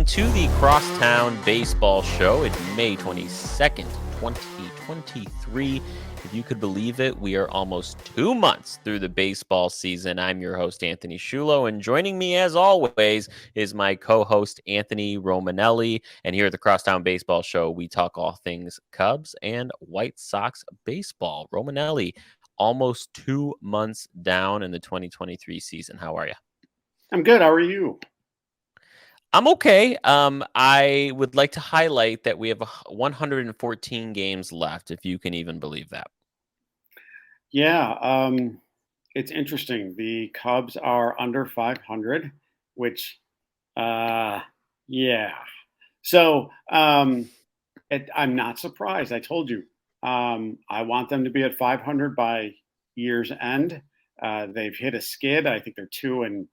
to the Crosstown Baseball Show. It's May 22nd, 2023. If you could believe it, we are almost 2 months through the baseball season. I'm your host, Anthony Schullo, and joining me, as always, is my co-host, Anthony Romanelli. And here at the Crosstown Baseball Show, we talk all things Cubs and White Sox baseball. Romanelli, almost 2 months down in the 2023 season. How are you? I'm good. How are you? I'm okay. I would like to highlight that we have 114 games left, if you can even believe that. Yeah, it's interesting. The Cubs are under 500, which, uh, yeah. So I'm not surprised. I told you. I want them to be at 500 by year's end. They've hit a skid. I think they're 2-9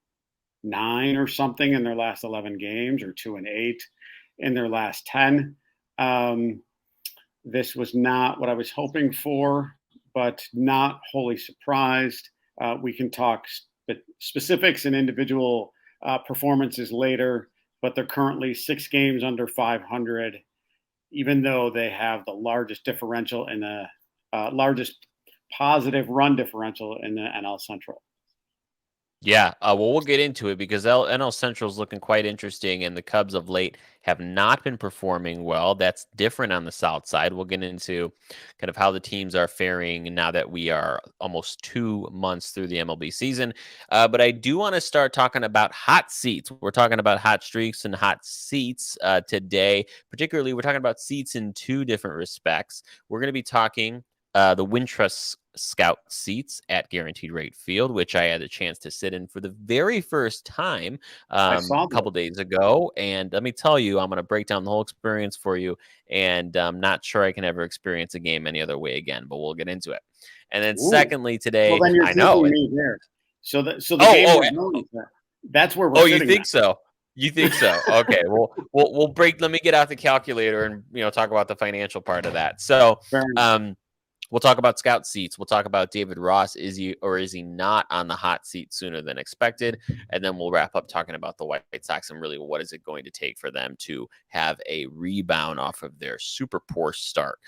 or something in their last 11 games, or 2-8 in their last 10. This was not what I was hoping for, but not wholly surprised. We can talk specifics and individual performances later, but they're currently 6 games under 500, even though they have the largest differential in the largest positive run differential in the NL Central. Yeah, well, we'll get into it because NL Central is looking quite interesting, and the Cubs of late have not been performing well. That's different on the South side. We'll get into kind of how the teams are faring now that we are almost 2 months through the MLB season. But I do want to start talking about hot seats. We're talking about hot streaks and hot seats today. Particularly, we're talking about seats in two different respects. We're going to be talking the Wintrust Scout Seats at Guaranteed Rate Field, which I had a chance to sit in for the very first time I a saw couple that. days ago. And let me tell you, I'm going to break down the whole experience for you. And I'm not sure I can ever experience a game any other way again, but we'll get into it. And then Ooh. secondly, Well, today, then you're I know. taking me there. So the Oh, game oh, we're going to, that's where we're oh, you sitting think so? You then. think so? Okay. Well, we'll break. Let me get out the calculator and talk about the financial part of that. So, Fair enough. um, we'll talk about scout seats. We'll talk about David Ross. Is he or is he not on the hot seat sooner than expected? And then we'll wrap up talking about the White Sox and really what is it going to take for them to have a rebound off of their super poor start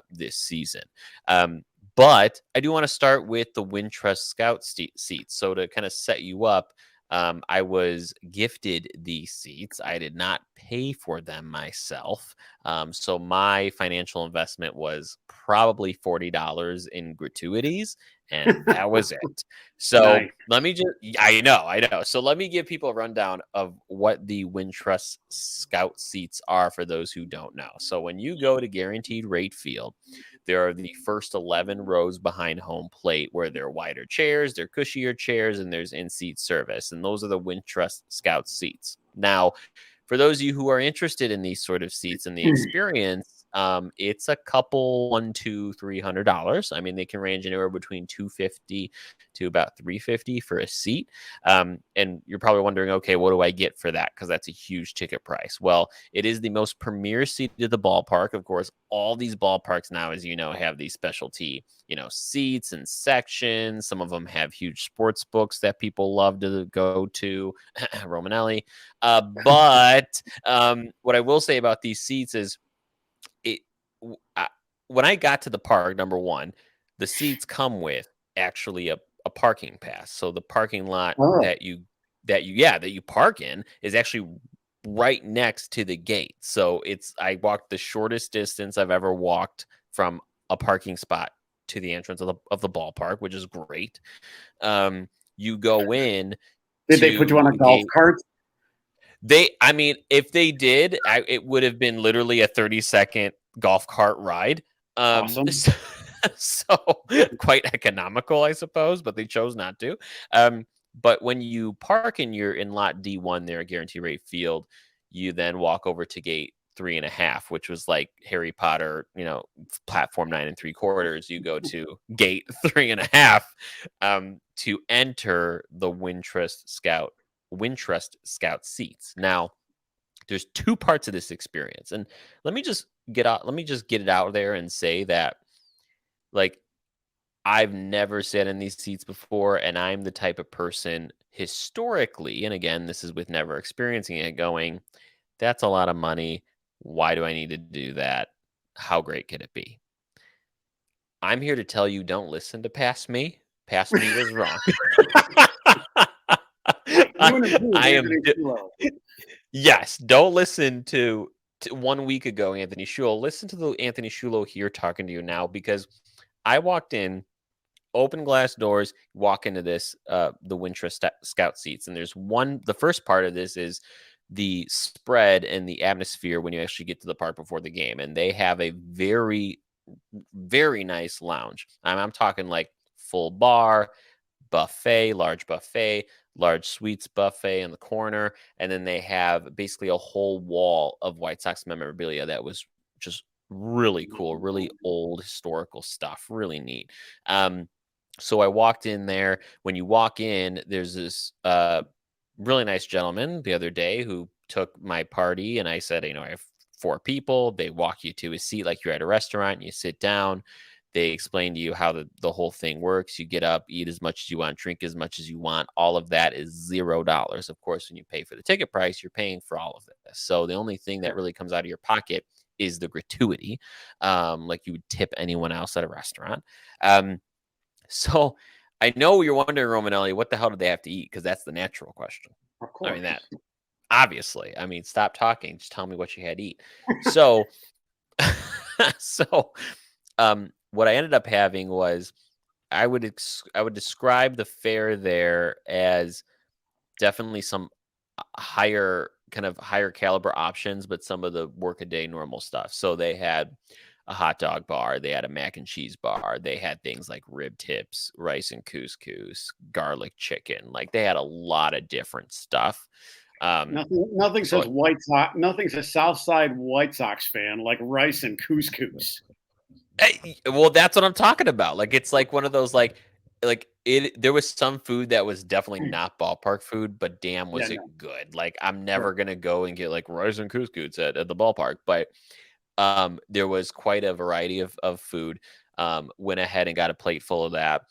this season. But I do want to start with the Wintrust Scout seats. So to kind of set you up, I was gifted these seats. I did not pay for them myself. So my financial investment was probably $40 in gratuities, and that was it. So Nice. let me just, I know. So let me give people a rundown of what the Wintrust Scout seats are for those who don't know. So when you go to Guaranteed Rate Field, there are the first 11 rows behind home plate where there are wider chairs, there are cushier chairs, and there's in-seat service. And those are the Wintrust Scout seats. Now, for those of you who are interested in these sort of seats and the experience, it's a couple $100-$300. I mean, they can range anywhere between $250 to about $350 for a seat. And you're probably wondering, okay, what do I get for that? Because that's a huge ticket price. Well, it is the most premier seat at the ballpark. Of course, all these ballparks now, as you know, have these specialty, seats and sections. Some of them have huge sports books that people love to go to. Romanelli. But what I will say about these seats is it. When I got to the park, number one, the seats come with actually a parking pass. So the parking lot Oh, that you park in is actually right next to the gate. So I walked the shortest distance I've ever walked from a parking spot to the entrance of the ballpark, which is great. You go in did they put you on to a the golf gate. cart? I mean, if they did, it would have been literally a 30-second golf cart ride. Awesome. So quite economical, I suppose, but they chose not to. But when you park in lot D1 there at Guarantee Rate Field, you then walk over to gate 3.5, which was like Harry Potter, platform 9 3/4. You go to gate 3.5 to enter the Wintrust Scout seats. Now, there's two parts of this experience, and let me just get it out there and say that, like, I've never sat in these seats before, and I'm the type of person historically, and again, this is with never experiencing it, going that's a lot of money. Why do I need to do that? How great could it be? I'm here to tell you, don't listen to Past Me. Past Me was wrong. You and who is I am Anthony Schullo? yes. Don't listen to 1 week ago, Anthony Schullo. Listen to the Anthony Schullo here talking to you now, because I walked in, open glass doors, walk into this the Wintrust Scout Seats, and there's one. The first part of this is the spread and the atmosphere when you actually get to the park before the game, and they have a very nice lounge. I'm talking like full bar, buffet, large sweets buffet in the corner, and then they have basically a whole wall of White Sox memorabilia that was just really cool, really old historical stuff, really neat. So I walked in there. When you walk in, there's this really nice gentleman the other day who took my party, and I said, I have 4 people. They walk you to a seat like you're at a restaurant, and you sit down. They explain to you how the whole thing works. You get up, eat as much as you want, drink as much as you want. All of that is $0. Of course, when you pay for the ticket price, you're paying for all of this. So the only thing that really comes out of your pocket is the gratuity, like you would tip anyone else at a restaurant. So I know you're wondering, Romanelli, what the hell did they have to eat? Because that's the natural question. Of I mean, course. that obviously. I mean, stop talking. Just tell me what you had to eat. So, so, what I ended up having was I would describe the fare there as definitely some higher caliber options, but some of the workaday normal stuff. So they had a hot dog bar, they had a mac and cheese bar, they had things like rib tips, rice and couscous, garlic chicken. Like they had a lot of different stuff. Nothing So says White Sox. Nothing says Southside White Sox fan like rice and couscous. well, that's what I'm talking about. Like it's like one of those like it there was some food that was definitely not ballpark food, but damn Yeah, was it no, good. Like I'm sure. never gonna go and get like rice and couscous at the ballpark, but there was quite a variety of food. Went ahead and got a plate full of that.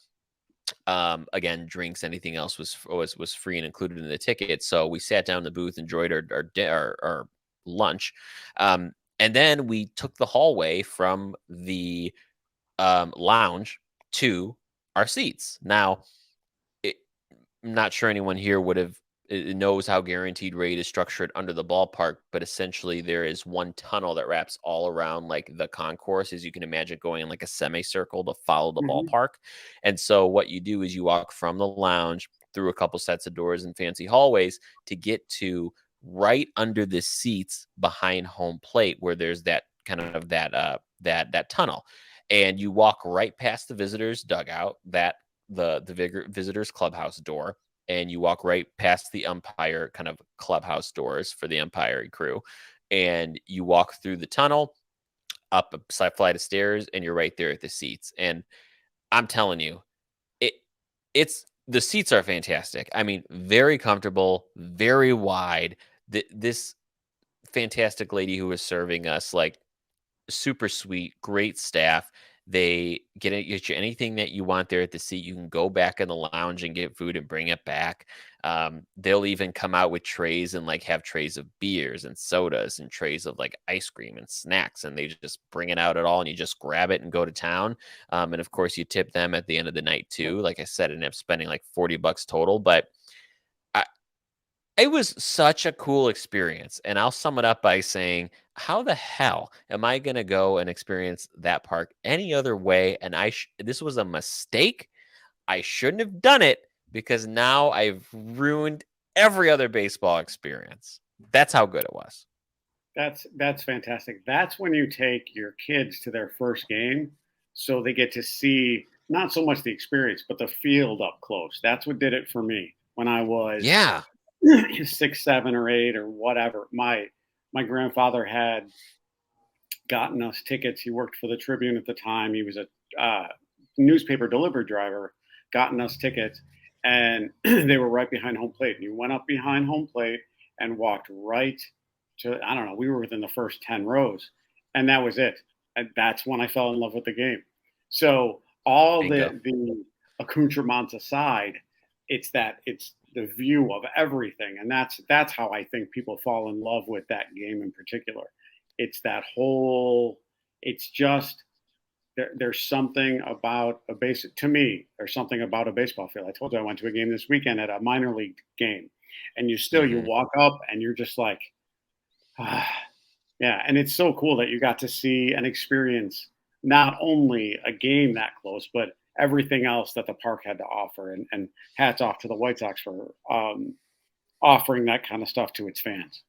Again, drinks, anything else was free and included in the ticket. So we sat down in the booth, enjoyed our lunch, and then we took the hallway from the lounge to our seats. Now, it, I'm not sure anyone here would have knows how guaranteed rate is structured under the ballpark, but essentially there is one tunnel that wraps all around like the concourse, as you can imagine, going in like a semicircle to follow the Hmm. ballpark. And so what you do is you walk from the lounge through a couple sets of doors and fancy hallways to get to right under the seats behind home plate, where there's that kind of that tunnel, and you walk right past the visitors dugout, that the visitors clubhouse door, and you walk right past the umpire kind of clubhouse doors for the umpiring crew, and you walk through the tunnel up a flight of stairs, and you're right there at the seats. And I'm telling you, it it's the seats are fantastic. I mean, very comfortable, very wide. This fantastic lady who was serving us, like, super sweet, great staff. They get you anything that you want there at the seat. You can go back in the lounge and get food and bring it back. They'll even come out with trays and like have trays of beers and sodas and trays of like ice cream and snacks, and they just bring it out at all, and you just grab it and go to town. And of course, you tip them at the end of the night too. Like I said, I ended up spending like $40 total, but I, it was such a cool experience, and I'll sum it up by saying, how the hell am I gonna go and experience that park any other way? And this was a mistake. I shouldn't have done it, because now I've ruined every other baseball experience. That's how good it was. That's fantastic. That's when you take your kids to their first game, so they get to see not so much the experience, but the field up close. That's what did it for me when I was Yeah. 6, 7, or 8, or whatever. My grandfather had gotten us tickets. He worked for the Tribune at the time. He was a newspaper delivery driver. Gotten us tickets, and they were right behind home plate. And you went up behind home plate and walked right to, I don't know. We were within the first 10 rows, and that was it. And that's when I fell in love with the game. So all Bingo. the accoutrements aside, it's the view of everything, and that's how I think people fall in love with that game in particular. It's that whole. It's just there's something about a base to me. There's something about a baseball field. I told you I went to a game this weekend at a minor league game, and you Hmm. walk up and you're just like, ah, yeah. And it's so cool that you got to see and experience not only a game that close, but everything else that the park had to offer. And hats off to the White Sox for offering that kind of stuff to its fans.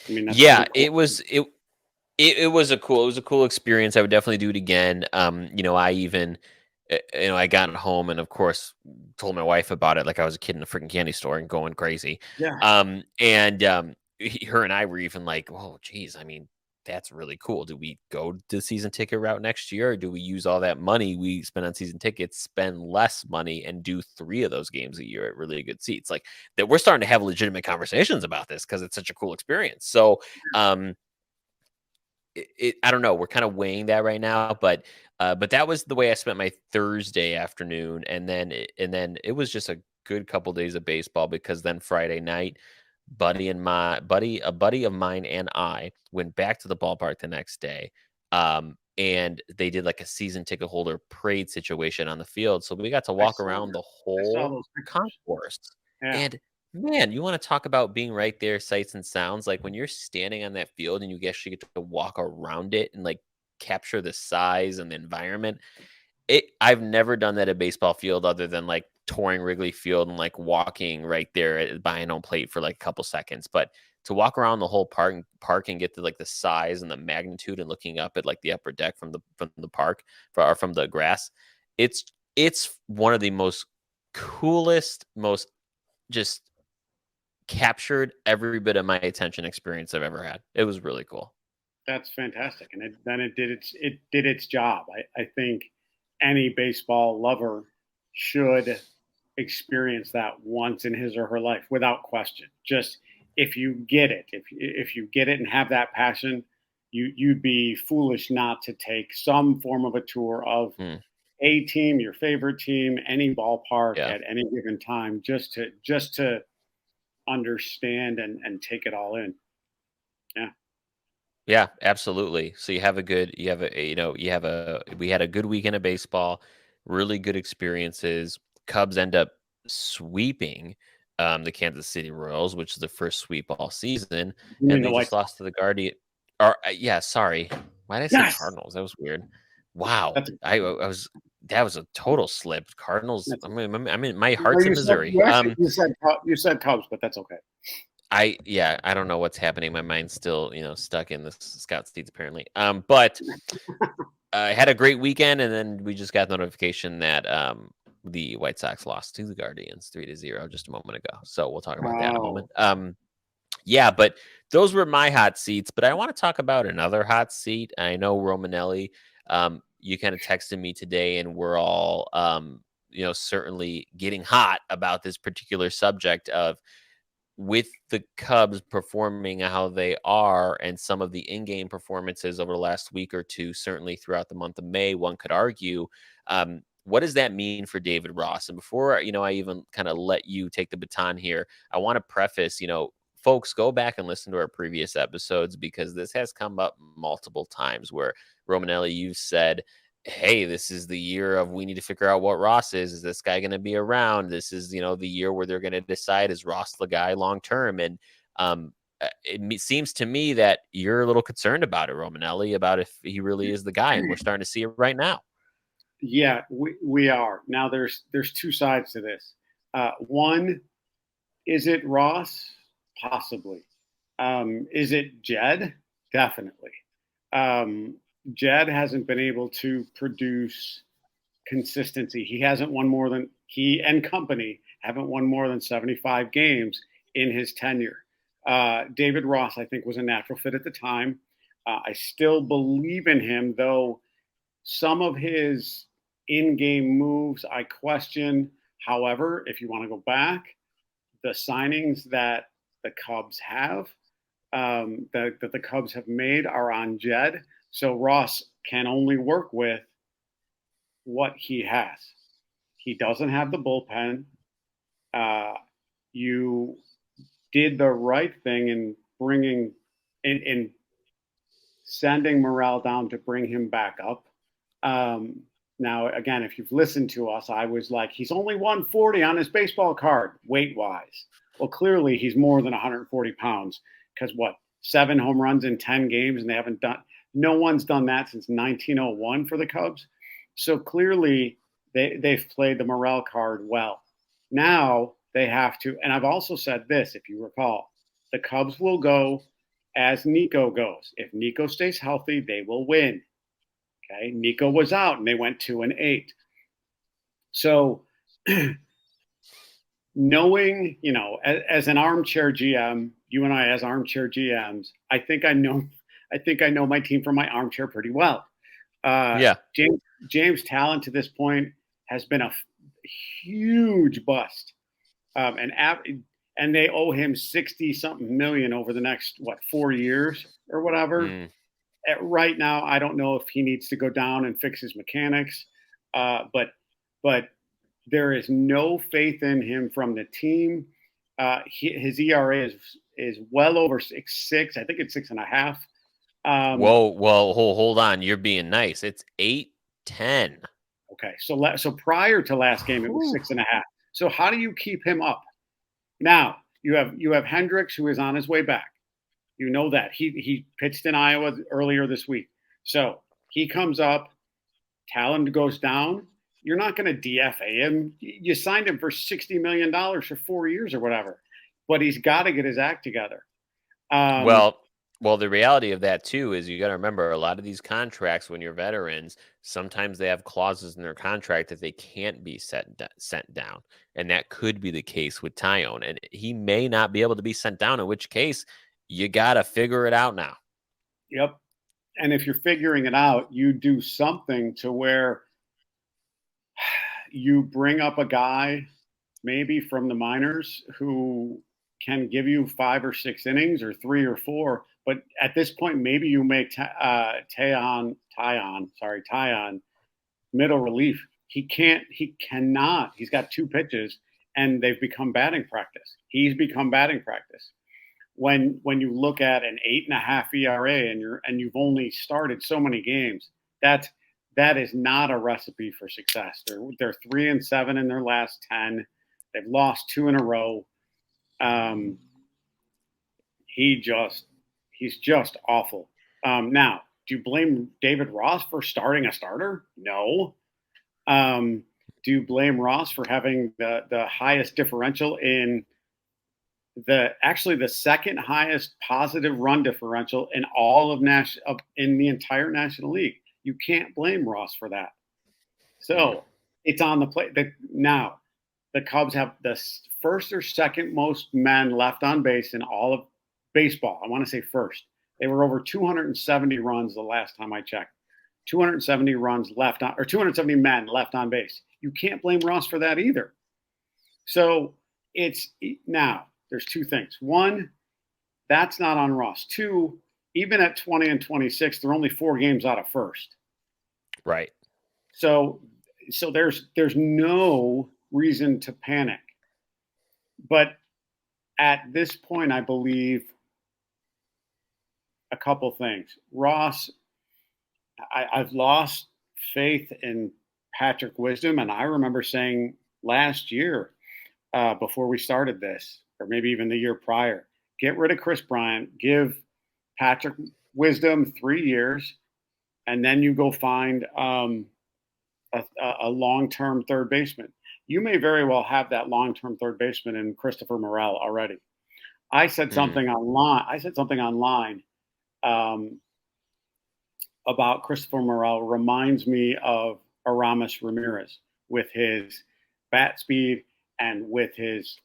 I mean, that's Yeah, pretty cool. it was a cool experience. I would definitely do it again. I even I got home and of course told my wife about it like I was a kid in a freaking candy store and going crazy. Yeah, Her and I were even like, "Oh, geez, I mean, that's really cool. Do we go the season ticket route next year, or do we use all that money we spend on season tickets, spend less money, and do 3 of those games a year at really good seats?" Like that, we're starting to have legitimate conversations about this because it's such a cool experience. So, um, I don't know. We're kind of weighing that right now, but that was the way I spent my Thursday afternoon, and then it was just a good couple days of baseball because then Friday night, a buddy of mine and I went back to the ballpark the next day, and they did like a season ticket holder parade situation on the field, so we got to I walk saw around that. the I saw whole those pictures. concourse, Yeah, and man, you wanna talk about being right there, sights and sounds, like, when you're standing on that field and you actually get to walk around it and, like, capture the size and the environment, I've never done that at baseball field other than, like, touring Wrigley Field and, like, walking right there at behind home plate for, like, a couple seconds, but to walk around the whole park and get to, like, the size and the magnitude and looking up at, like, the upper deck from the park or from the grass, it's it's one of the most coolest, most just captured every bit of my attention experience I've ever had. It was really cool. that's fantastic, and then it did its job. I think any baseball lover should experience that once in his or her life without question. Just if you get it, if you get it and have that passion, you'd be foolish not to take some form of a tour of Mm, a team, your favorite team, any ballpark yeah. at any given time, just to understand and take it all in. Yeah. Yeah, absolutely. So you have you have we had a good weekend of baseball, really good experiences. Cubs end up sweeping the Kansas City Royals, which is the first sweep all season, You mean and the they White just Sox? lost to the Guardian. Or yeah, sorry. Why did I say Yes. Cardinals? That was weird. Wow. That's I was that was a total slip. Cardinals. that's I mean, my no, heart's in Missouri. you said Cubs, but that's okay. Yeah, I don't know what's happening. My mind's still, stuck in the scout seats apparently. But I had a great weekend, and then we just got notification that the White Sox lost to the Guardians 3-0 just a moment ago. So we'll talk about that in a Oh, moment. Yeah, but those were my hot seats. But I want to talk about another hot seat. I know Romanelli. You kind of texted me today, and we're all, certainly getting hot about this particular subject of with the Cubs performing how they are and some of the in-game performances over the last week or two, certainly throughout the month of May, one could argue, what does that mean for David Ross? And before, I even kind of let you take the baton here, I want to preface, folks, go back and listen to our previous episodes because this has come up multiple times where Romanelli, you've said, hey, this is the year of we need to figure out what Ross is. Is this guy going to be around? This is, the year where they're going to decide is Ross the guy long term. And seems to me that you're a little concerned about it, Romanelli, about if he really is the guy. And we're starting to see it right now. yeah, we are now. There's two sides to this. One, is it Ross? Possibly. Is it Jed? Definitely. Um, Jed hasn't been able to produce consistency. He hasn't won more than he and company haven't won more than 75 games in his tenure. David Ross, I think, was a natural fit at the time. I still believe in him, though some of his in-game moves I question. However, if you want to go back, the signings that the Cubs have, that the Cubs have made, are on Jed. So Ross can only work with what he has. He doesn't have the bullpen. Uh, you did the right thing in bringing in sending Morel down to bring him back up. Um, Now, again, if you've listened to us, I was like, he's only 140 on his baseball card, weight wise. Well, clearly he's more than 140 pounds because what, 7 home runs in 10 games, and they haven't done, no one's done that since 1901 for the Cubs. So clearly they've played the Morel card well. Now they have to, and I've also said this, if you recall, the Cubs will go as Nico goes. If Nico stays healthy, they will win. Okay, Nico was out and they went 2-8. So knowing, as an armchair GM, you and I as armchair GMs, I think I know my team from my armchair pretty well. Yeah. James Talent to this point has been a huge bust, and they owe him 60 something million over the next 4 years or whatever. Right now, I don't know if he needs to go down and fix his mechanics, but there is no faith in him from the team. His ERA is well over 6.6. I think it's 6.5. Whoa, hold on. You're being nice. It's 8-10. Okay, so prior to last game, it was 6.5. So how do you keep him up? Now you have Hendricks, who is on his way back. You know that he pitched in Iowa earlier this week. So he comes up, Talent goes down. You're not going to DFA him. You signed him for $60 million for 4 years or whatever, but he's got to get his act together. Well, the reality of that too is you got to remember a lot of these contracts when you're veterans, sometimes they have clauses in their contract that they can't be sent down, and that could be the case with Tyone, and he may not be able to be sent down. In which case, you got to figure it out now. Yep. And if you're figuring it out, you do something to where you bring up a guy maybe from the minors who can give you 5 or 6 innings or 3 or 4. But at this point, maybe you make Taillon middle relief. He cannot. He's got 2 pitches, and they've become batting practice. He's become batting practice. When you look at an 8.5 ERA and you've only started so many games, that is not a recipe for success. They're 3-7 in their last 10. They've lost 2 in a row. He's just awful. Now, do you blame David Ross for starting a starter? No. Do you blame Ross for having the highest differential in the second highest positive run differential in all of in the entire National League? You can't blame Ross for that. So it's on the plate. Now, the Cubs have the first or second most men left on base in all of baseball. I want to say first. They were over 270 runs the last time I checked. 270 runs left on, or 270 men left on base. You can't blame Ross for that either. So now there's 2 things. 1, that's not on Ross. 2, even at 20 and 26, they're only 4 games out of first. Right. So there's no reason to panic. But at this point, I believe a couple things. Ross, I've lost faith in Patrick Wisdom, and I remember saying last year before we started this, or maybe even the year prior, get rid of Chris Bryant, give Patrick Wisdom 3 years, and then you go find a long-term third baseman. You may very well have that long-term third baseman in Christopher Morel already. I said something online about Christopher Morel reminds me of Aramis Ramirez with his bat speed and with his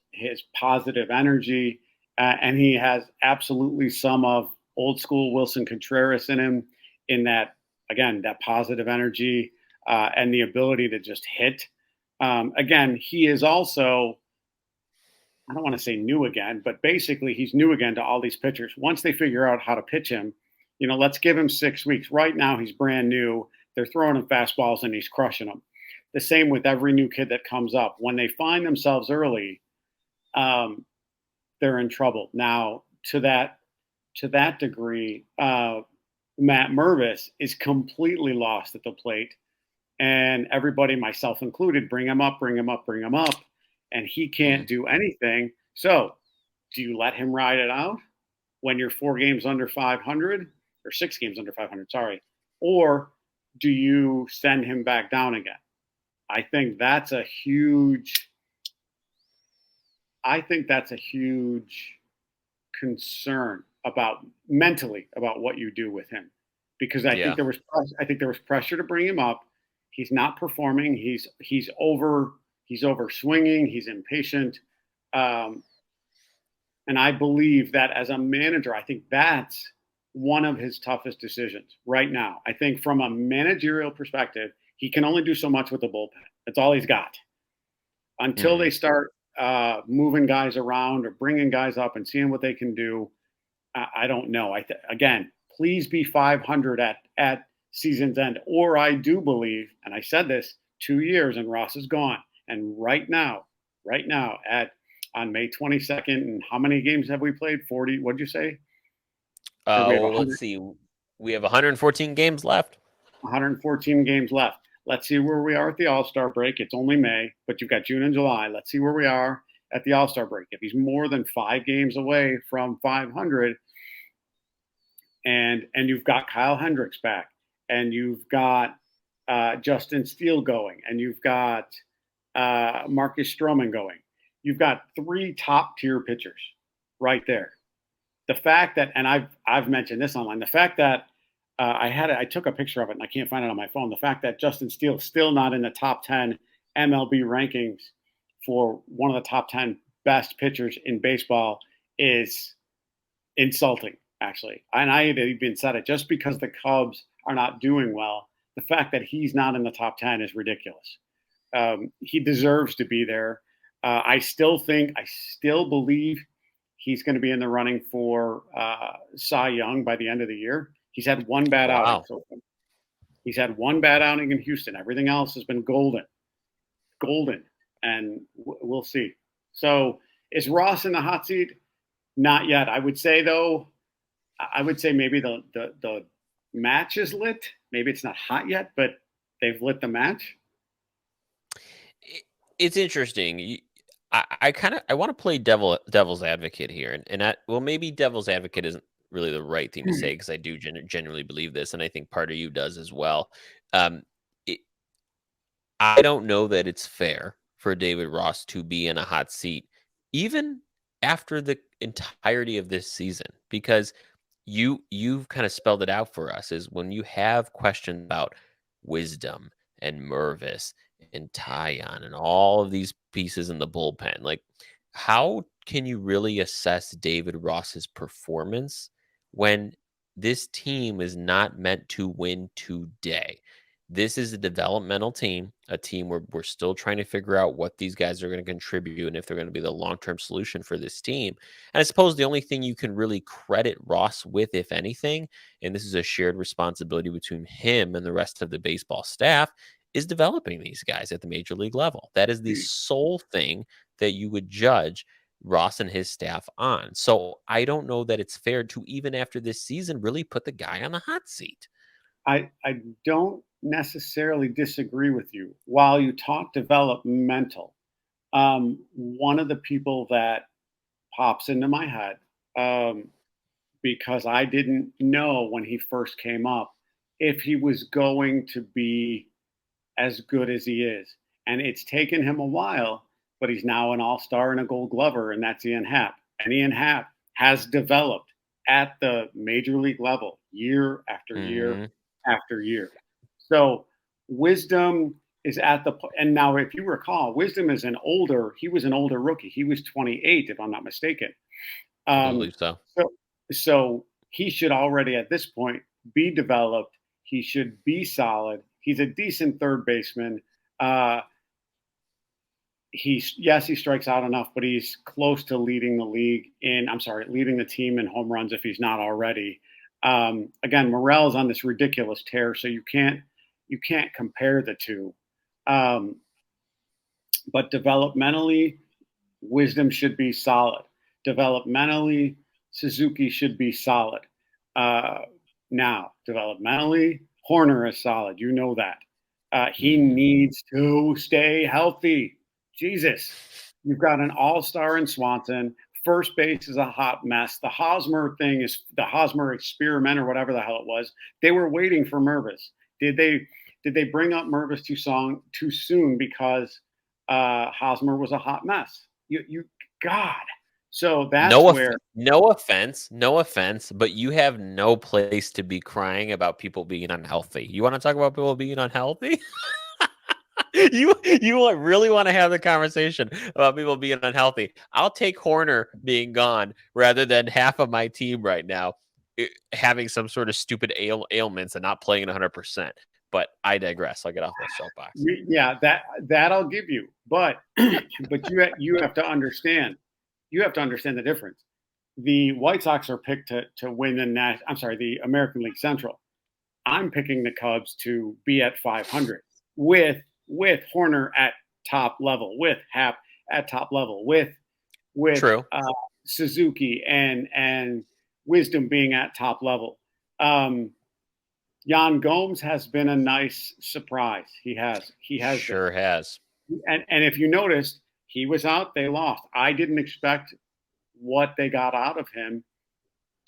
positive energy. And he has absolutely some of old school Wilson Contreras in him, in that, again, that positive energy and the ability to just hit. Again, he is also, I don't want to say new again, but basically he's new again to all these pitchers. Once they figure out how to pitch him, let's give him 6 weeks. Right now, he's brand new. They're throwing him fastballs and he's crushing them. The same with every new kid that comes up. When they find themselves early, they're in trouble. Now, to that degree, Matt Mervis is completely lost at the plate, and everybody, myself included, bring him up, bring him up, bring him up, and he can't Mm. do anything. So, do you let him ride it out when you're 4 games under 500 or 6 games under 500? Sorry, or do you send him back down again? I think that's a huge. I think that's a huge concern about mentally about what you do with him, because Yeah. I think there was pressure to bring him up. He's not performing. He's over swinging. He's impatient, um, and I believe that as a manager, I think that's one of his toughest decisions right now. I think from a managerial perspective, he can only do so much with the bullpen. That's all he's got until Mm. they start moving guys around or bringing guys up and seeing what they can do. I don't know. Again, please be 500 at season's end, or I do believe, and I said this 2 years, and Ross is gone. And right now, at on May 22nd, and how many games have we played? 40. What'd you say? Or we have Let's see. We have 114 games left. 114 games left. Let's see where we are at the All Star break. It's only May, but you've got June and July. Let's see where we are at the All Star break. If he's more than 5 games away from 500, and you've got Kyle Hendricks back, and you've got Justin Steele going, and you've got Marcus Stroman going, you've got 3 top-tier pitchers right there. The fact that, and I've mentioned this online, the fact that I took a picture of it and I can't find it on my phone. The fact that Justin Steele still not in the top 10 MLB rankings for one of the top 10 best pitchers in baseball is insulting, actually. And I had even said it, just because the Cubs are not doing well, the fact that he's not in the top 10 is ridiculous. He deserves to be there. I still believe he's going to be in the running for Cy Young by the end of the year. He's had one bad outing Wow. so far. He's had one bad outing in Houston. Everything else has been golden, and we'll see. So is Ross in the hot seat? Not yet. I would say though, maybe the match is lit. Maybe it's not hot yet, but they've lit the match. It's interesting. I kind of I want to play devil's advocate here, and well, maybe devil's advocate isn't really the right thing to say because I do genuinely believe this, and I think part of you does as well. Um, it, I don't know that it's fair for David Ross to be in a hot seat, even after the entirety of this season, because you've kind of spelled it out for us is when you have questions about wisdom and Mervis and Tyon and all of these pieces in the bullpen. Like, how can you really assess David Ross's performance when this team is not meant to win today? This is a developmental team, a team where we're still trying to figure out what these guys are going to contribute and if they're going to be the long term solution for this team. And I suppose the only thing you can really credit Ross with, if anything, and this is a shared responsibility between him and the rest of the baseball staff, is developing these guys at the major league level. That is the sole thing that you would judge Ross and his staff on. So I don't know that it's fair to, even after this season, really put the guy on the hot seat. I don't necessarily disagree with you. While you talk developmental, one of the people that pops into my head, um, because I didn't know when he first came up if he was going to be as good as he is. And it's taken him a while, but he's now an all-star and a gold glover, and that's Ian Happ. And Ian Happ has developed at the major league level year after year Mhm. after year. So wisdom is at the and now if you recall, wisdom is he was an older rookie. He was 28, if I'm not mistaken. I Um, believe so. so he should already at this point be developed. He should be solid. He's a decent third baseman. Uh, he strikes out enough, but he's close to leading the league in. I'm sorry, leading the team in home runs if he's not already. Again, Morel's on this ridiculous tear, so you can't compare the two. Um, but developmentally, Wisdom should be solid. Developmentally, Suzuki should be solid. Uh, Now, developmentally, Horner is solid. You know that. He Mhm. needs to stay healthy. Jesus. You've got an all-star in Swanson. First base is a hot mess. The Hosmer thing is the Hosmer experiment or whatever the hell it was. They were waiting for Mervis. Did they bring up Mervis too soon because Hosmer was a hot mess? You God. So that's where No offense, but you have no place to be crying about people being unhealthy. You wanna talk about people being unhealthy? Really wanna have the conversation about people being unhealthy. I'll take Horner being gone rather than half of my team right now, having some sort of stupid ailments and not playing 100%, but I digress. I'll get off the soapbox. yeah, that I'll give you. But but you have to understand. You have to understand the difference. The White Sox are picked to win the American League Central. I'm picking the Cubs to be at 500 with Horner at top level, with Hap at top level, with True. Suzuki and Wisdom being at top level. Um, Jan Gomes has been a nice surprise. He has been. Sure has. And if you noticed, he was out, they lost. I didn't expect what they got out of him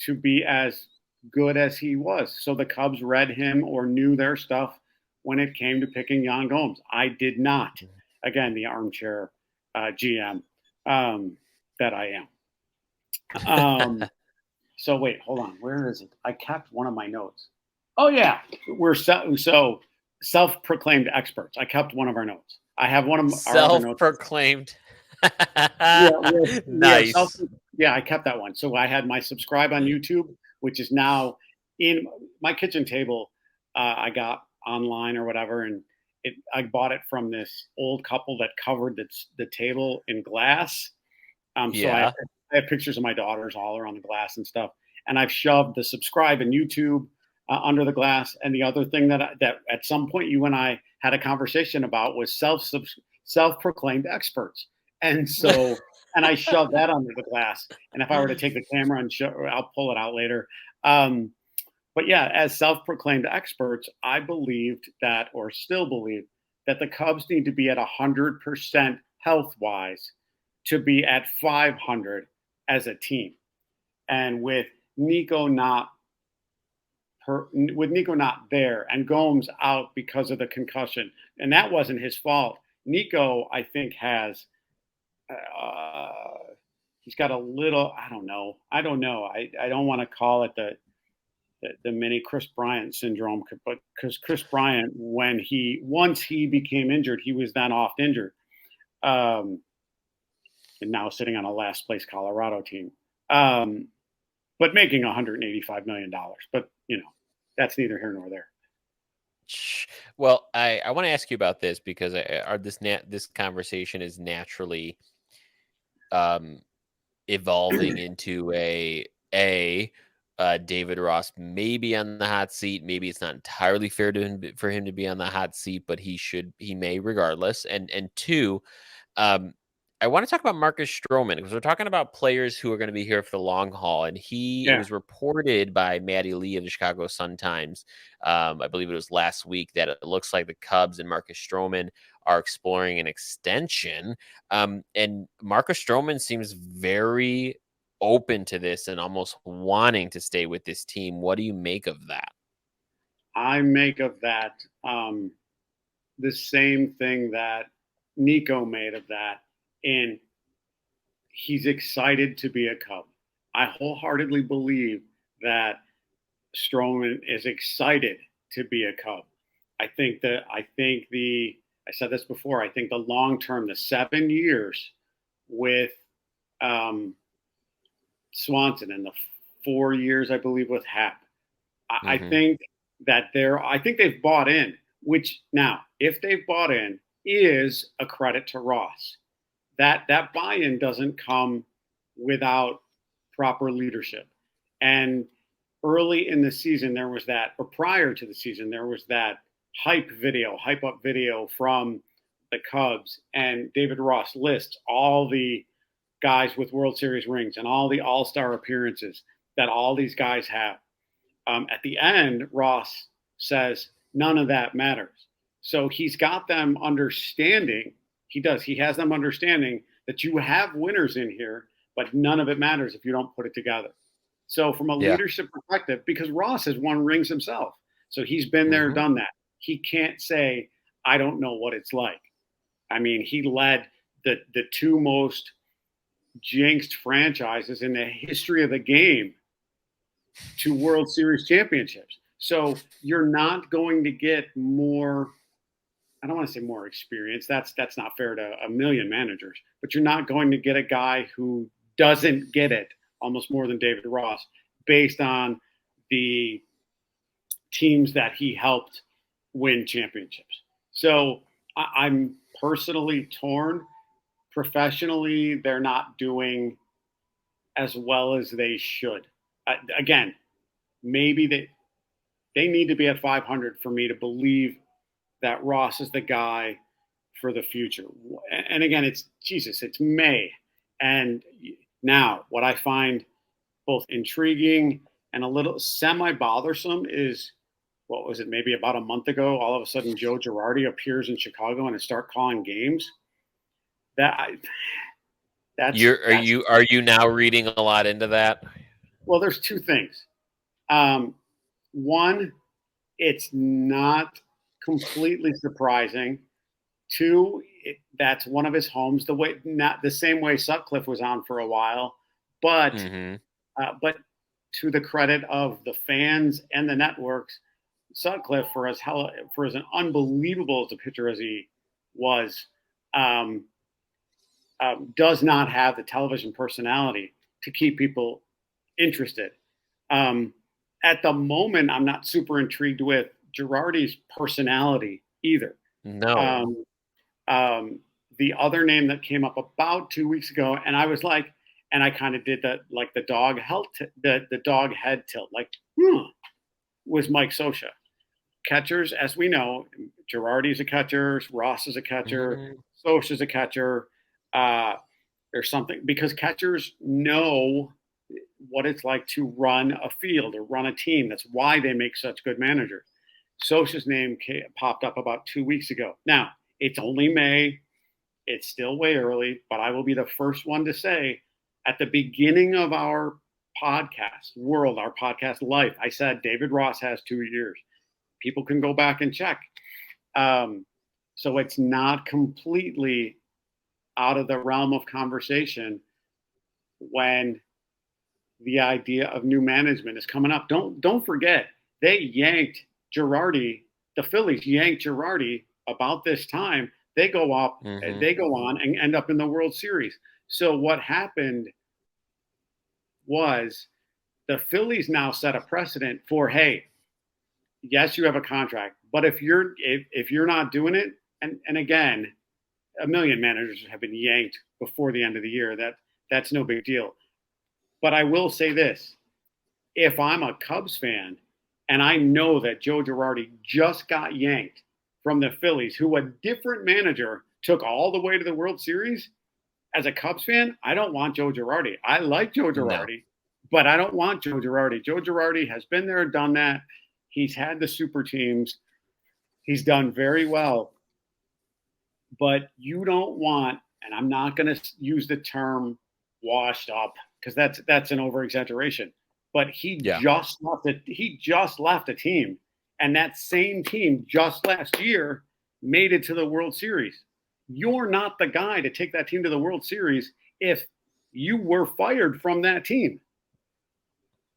to be as good as he was. So the Cubs read him or knew their stuff when it came to picking Jan Gomes. I did not. Again, the armchair GM that I am. So wait, hold on. Where is it? I kept one of my notes. Oh yeah, so self-proclaimed experts. I kept one of our notes. I have one of our other notes. Self-proclaimed. Yeah, we have self. Nice. Yeah, I kept that one. So I had my subscribe on YouTube, which is now in my kitchen table. I got online or whatever, and I bought it from this old couple that covered the table in glass. So Yeah. I have pictures of my daughters all around the glass and stuff, and I've shoved the subscribe and YouTube under the glass. And the other thing that at some point you and I had a conversation about was self-proclaimed experts. And so, and I shoved that under the glass. And if I were to take the camera and show, I'll pull it out later. But yeah, as self-proclaimed experts, I believed that, or still believe, that the Cubs need to be at 100% health-wise to be at 500 as a team. And Nico not with Nico not there and Gomes out because of the concussion, and that wasn't his fault. Nico, I think, has uh, he's got a little. I don't know. I don't want to call it the mini Chris Bryant syndrome, but because Chris Bryant, once he became injured, he was then oft injured, and now sitting on a last place Colorado team, but making $185 million. But that's neither here nor there. Well, I want to ask you about this because this conversation is naturally um, evolving into David Ross maybe on the hot seat. Maybe it's not entirely fair to him for him to be on the hot seat, but he may regardless. And two, um, I want to talk about Marcus Stroman because we're talking about players who are going to be here for the long haul. And it Yeah, was reported by Maddie Lee of the Chicago Sun-Times, I believe it was last week, that it looks like the Cubs and Marcus Stroman are exploring an extension. And Marcus Stroman seems very open to this and almost wanting to stay with this team. What do you make of that? I make of that the same thing that Nico made of that, and he's excited to be a Cub. I wholeheartedly believe that Stroman is excited to be a Cub. I said this before. I think the long term, the 7 years with um, Swanson and the 4 years, I believe, with Hap. I Hmm. think I think they've bought in. Which now, if they've bought in, is a credit to Ross. That buy-in doesn't come without proper leadership. And early in the season, there was that, or prior to the season, there was that hype up video from the Cubs, and David Ross lists all the guys with World Series rings and all the All-Star appearances that all these guys have. At the end, Ross says none of that matters. So he's got them understanding. He does. He has them understanding that you have winners in here, but none of it matters if you don't put it together. So from a Yeah. leadership perspective, because Ross has won rings himself, so he's been there, Mm-hmm. done that. He can't say, I don't know what it's like. I mean, he led the two most jinxed franchises in the history of the game to World Series championships. So you're not going to get more. I don't want to say more experience. That's not fair to a million managers. But you're not going to get a guy who doesn't get it almost more than David Ross based on the teams that he helped win championships. So I'm personally torn. Professionally, they're not doing as well as they should. Again, maybe they need to be at 500 for me to believe that Ross is the guy for the future. And again, it's Jesus, it's May. And now what I find both intriguing and a little semi bothersome is what was it, maybe about a month ago, all of a sudden Joe Girardi appears in Chicago and start calling games. That I, that's Are you now reading a lot into that? well, there's two things. One, it's not completely surprising. Two, that's one of his homes. The way not the same way Sutcliffe was on for a while, but Mm-hmm. but to the credit of the fans and the networks, Sutcliffe for as an unbelievable as a pitcher as he was, um, does not have the television personality to keep people interested. Um, at the moment, I'm not super intrigued with Girardi's personality either. No. Um, the other name that came up about 2 weeks ago, and I was like, and I kind of did that, like the dog the dog head tilt, like, was Mike Scioscia. Catchers, as we know, Girardi's a catcher, Ross is a catcher, Mm-hmm. Scioscia's a catcher. Uh, there's something because catchers know what it's like to run a field or run a team. That's why they make such good managers. Scioscia's name popped up about 2 weeks ago. Now, it's only May. It's still way early, but I will be the first one to say at the beginning of our podcast world, our podcast life, I said David Ross has 2 years. People can go back and check. So it's not completely out of the realm of conversation when the idea of new management is coming up. Don't forget they yanked Girardi. The Phillies yanked Girardi about this time. They go up, Mm-hmm. they go on and end up in the World Series. So what happened was the Phillies now set a precedent for, hey, yes, you have a contract, but if you're not doing it, and again, a million managers have been yanked before the end of the year. That's no big deal. But I will say this: if I'm a Cubs fan and I know that Joe Girardi just got yanked from the Phillies, who a different manager took all the way to the World Series, as a Cubs fan, I don't want Joe Girardi. I like Joe No. Girardi, but I don't want Joe Girardi. Joe Girardi has been there, done that. He's had the super teams. He's done very well. But you don't want, and I'm not going to use the term washed up because that's an over exaggeration. But Yeah. he just left a team, and that same team just last year made it to the World Series. You're not the guy to take that team to the World Series if you were fired from that team.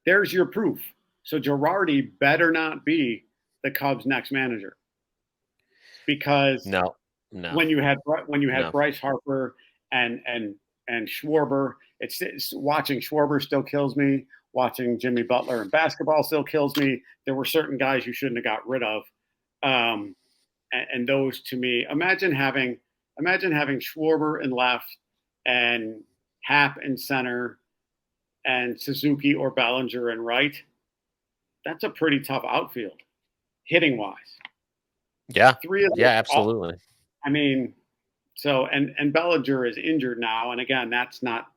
There's your proof. So Girardi better not be the Cubs' next manager because No. No. when you had No. Bryce Harper and Schwarber, it's watching Schwarber still kills me. Watching Jimmy Butler in basketball still kills me. There were certain guys you shouldn't have got rid of, and those to me. Imagine having Schwarber in left and Happ in center and Suzuki or Bellinger in right. That's a pretty tough outfield, hitting wise. Yeah. Three of Yeah, those. absolutely. I mean, so and Bellinger is injured now, and again, that's not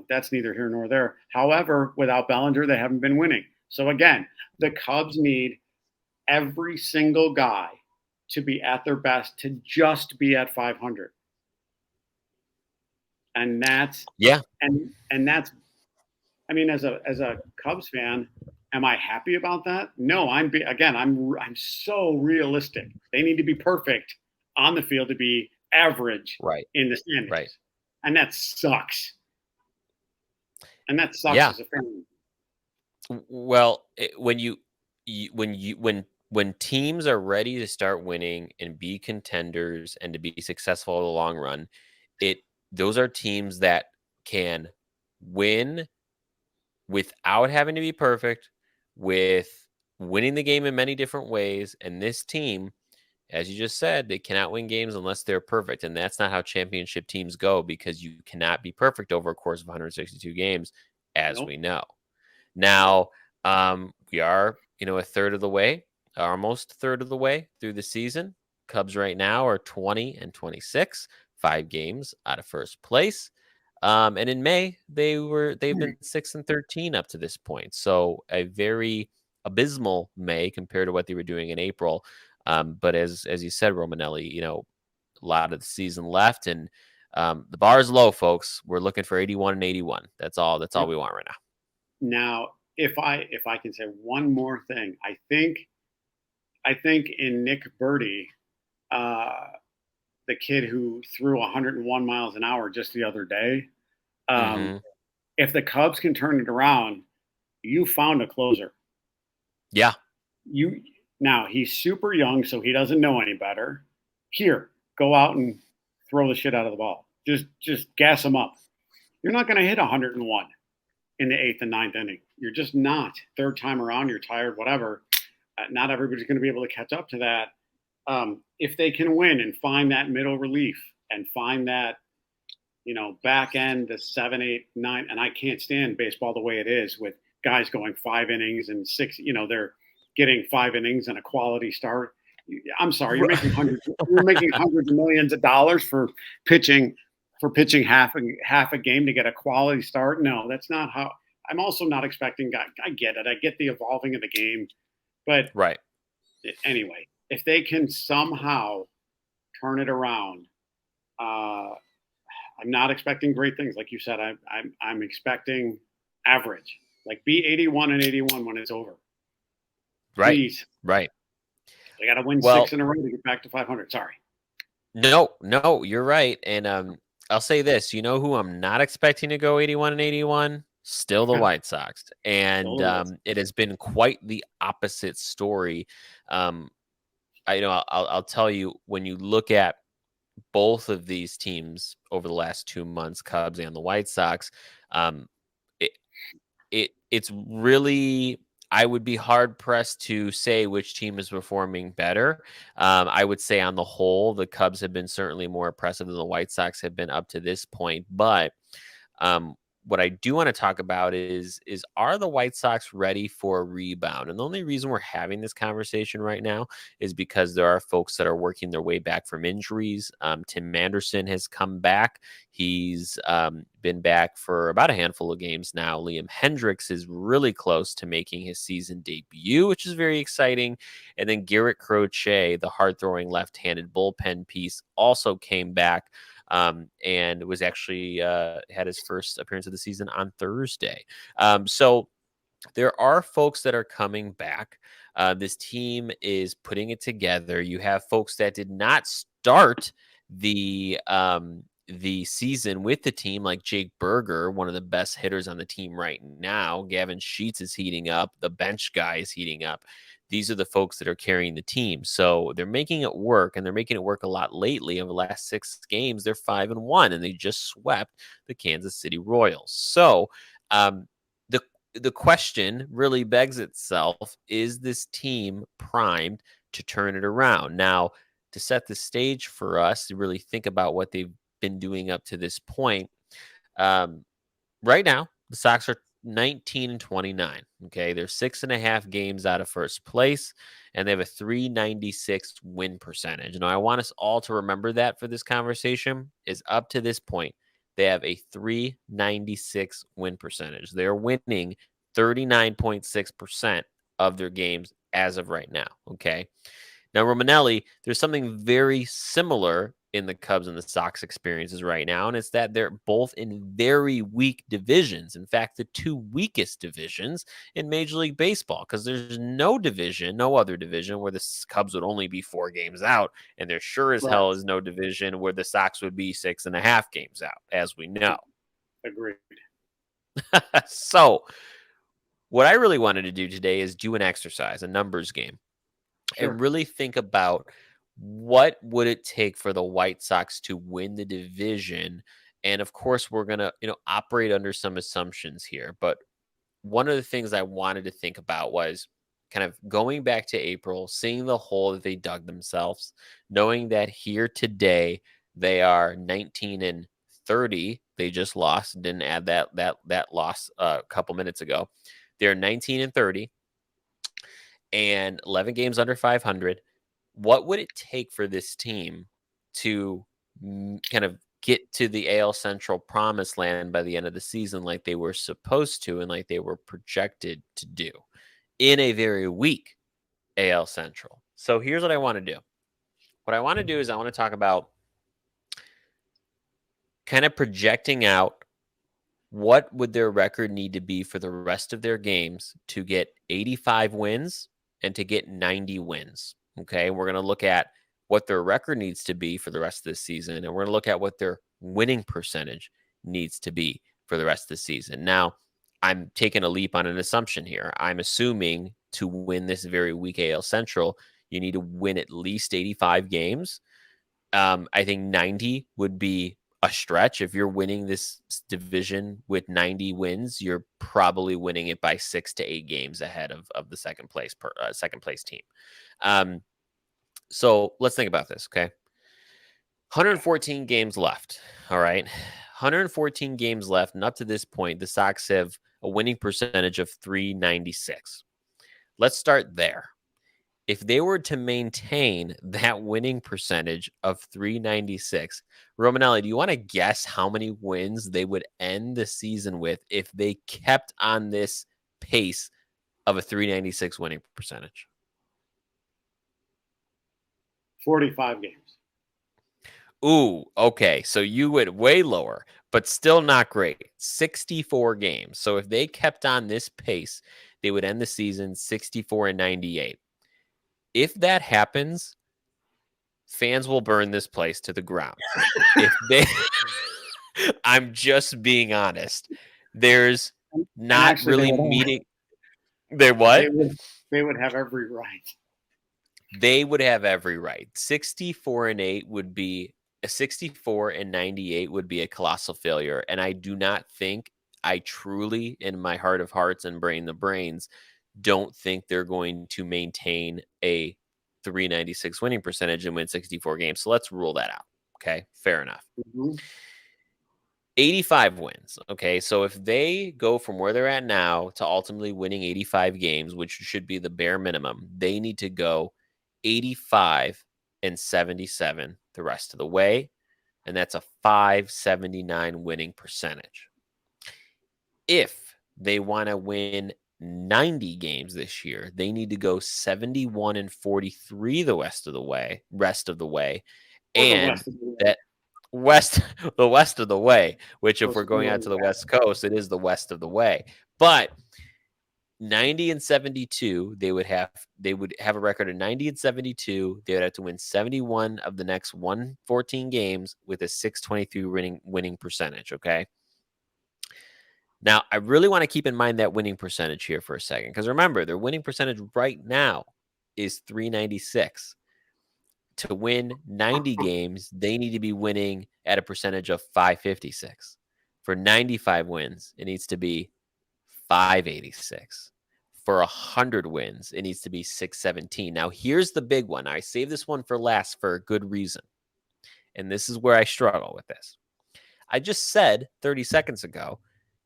that's neither here nor there. However, without Bellinger, they haven't been winning. So again, the Cubs need every single guy to be at their best to just be at 500. And that's Yeah. and that's I mean, as a Cubs fan, am I happy about that? No, I'm so realistic. They need to be perfect on the field to be average Right. in the Right. standings, and that sucks. And that sucks Yeah. as a fan. Well, when teams are ready to start winning and be contenders and to be successful in the long run, it those are teams that can win without having to be perfect, with winning the game in many different ways. And this team, as you just said, they cannot win games unless they're perfect. And that's not how championship teams go, because you cannot be perfect over a course of 162 games, as Nope. we know. Nope. Now, we are, a third of the way, almost a third of the way through the season. Cubs right now are 20 and 26, 5 games out of first place. And in May, they've been 6 and 13 up to this point. So a very abysmal May compared to what they were doing in April. But as you said, Romanelli, a lot of the season left, and the bar is low, folks. We're looking for 81 and 81. That's all. That's all Yep. we want right now. Now, if I can say one more thing, I think in Nick Birdie, uh, the kid who threw 101 miles an hour just the other day, um, Hmm. if the Cubs can turn it around, you found a closer. Yeah. You Now he's super young, so he doesn't know any better. Here, go out and throw the shit out of the ball. Just gas him up. You're not going to hit 101 in the eighth and ninth inning. You're just not. Third time around, you're tired, whatever. Not everybody's going to be able to catch up to that. If they can win and find that middle relief and find that, back end, the 7, 8, 9, and I can't stand baseball the way it is with guys going 5 innings and six, they're getting 5 innings and a quality start. I'm sorry, you're making hundreds of millions of dollars pitching pitching half a game to get a quality start. No, that's not how. I'm also not expecting. I get it. I get the evolving of the game, but Right. anyway, if they can somehow turn it around, I'm not expecting great things. Like you said, I'm expecting average. Like be 81 and 81 when it's over. Right. Please. Right. They got to win Well, 6 in a row to get back to 500. Sorry. no, you're right. And I'll say this, who I'm not expecting to go 81 and 81? Still the Okay. White Sox. Still And the White it has been quite the opposite story. Um, I'll tell you, when you look at both of these teams over the last 2 months, Cubs and the White Sox, um, it, it's really, I would be hard pressed to say which team is performing better. I would say on the whole, the Cubs have been certainly more impressive than the White Sox have been up to this point. But um, what I do want to talk about is are the White Sox ready for a rebound? And the only reason we're having this conversation right now is because there are folks that are working their way back from injuries. Tim Anderson has come back. He's been back for about a handful of games now. Liam Hendricks is really close to making his season debut, which is very exciting. And then Garrett Crochet, the hard throwing left handed bullpen piece, also came back, and was actually had his first appearance of the season on Thursday. So there are folks that are coming back. This team is putting it together. You have folks that did not start the season with the team, like Jake Berger, one of the best hitters on the team right now. Gavin Sheets is heating up. The bench guy is heating up. These are the folks that are carrying the team. So they're making it work, and they're making it work a lot lately. Over the last 6 games, they're 5-1, and they just swept the Kansas City Royals. So the the question really begs itself: is this team primed to turn it around? Now, to set the stage for us to really think about what they've been doing up to this point, um, right now, the Sox are 19 and 29. Okay. They're 6.5 games out of first place, and they have a 396 win percentage. Now, I want us all to remember that for this conversation is up to this point. They have a 396 win percentage. They're winning 39.6% of their games as of right now. Okay. Now, Romanelli, there's something very similar in the Cubs and the Sox experiences right now, and it's that they're both in very weak divisions. In fact, the two weakest divisions in Major League Baseball, because there's no division, no other division where the Cubs would only be 4 games out, and there sure as Right. hell is no division where the Sox would be 6.5 games out, as we know. Agreed. So, what I really wanted to do today is do an exercise, a numbers game, and Sure. really think about what would it take for the White Sox to win the division. And of course, we're going to, operate under some assumptions here, but one of the things I wanted to think about was kind of going back to April, seeing the hole that they dug themselves, knowing that here today they are 19 and 30. They just lost, didn't add that loss a couple minutes ago. They're 19 and 30 and 11 games under 500. What would it take for this team to kind of get to the AL Central promised land by the end of the season like they were supposed to and like they were projected to do in a very weak AL Central? So here's what I want to do. What I want to do is I want to talk about kind of projecting out what would their record need to be for the rest of their games to get 85 wins and to get 90 wins. Okay. We're going to look at what their record needs to be for the rest of the season. And we're going to look at what their winning percentage needs to be for the rest of the season. Now, I'm taking a leap on an assumption here. I'm assuming to win this very weak AL Central, you need to win at least 85 games. I think 90 would be a stretch. If you're winning this division with 90 wins, you're probably winning it by 6 to 8 games ahead of the second place team. So let's think about this. Okay. 114 games left. All right. 114 games left. And up to this point, the Sox have a winning percentage of 396. Let's start there. If they were to maintain that winning percentage of 396, Romanelli, do you want to guess how many wins they would end the season with if they kept on this pace of a 396 winning percentage? 45 games. Ooh, okay. So you went way lower, but still not great. 64 games. So if they kept on this pace, they would end the season 64 and 98. If that happens, fans will burn this place to the ground. If they I'm just being honest. There's And not actually, really meeting they they what? would they would have every right. They would have every right. 64 and 8 would be a 64 and 98 would be a colossal failure. And I do not think I truly, in my heart of hearts and brain the brains, don't think they're going to maintain a 396 winning percentage and win 64 games. So let's rule that out. Okay. Fair enough. Mm-hmm. 85 wins. Okay. So if they go from where they're at now to ultimately winning 85 games, which should be the bare minimum, they need to go 85 and 77 the rest of the way. And that's a 579 winning percentage. If they want to win 90 games this year, they need to go 71 and 43 the rest of the way, Or the and West of the way. that the west of the way, which if Close we're to going where out to the we're at. West Coast, it is the west of the way. But 90 and 72, they would have a record of 90 and 72. They would have to win 71 of the next 114 games with a 623 winning percentage. Okay. Now, I really want to keep in mind that winning percentage here for a second, because remember, their winning percentage right now is 396. To win 90 games, they need to be winning at a percentage of 556. For 95 wins, it needs to be 586. For 100 wins, it needs to be 617. Now, here's the big one. I saved this one for last for a good reason. And this is where I struggle with this. I just said 30 seconds ago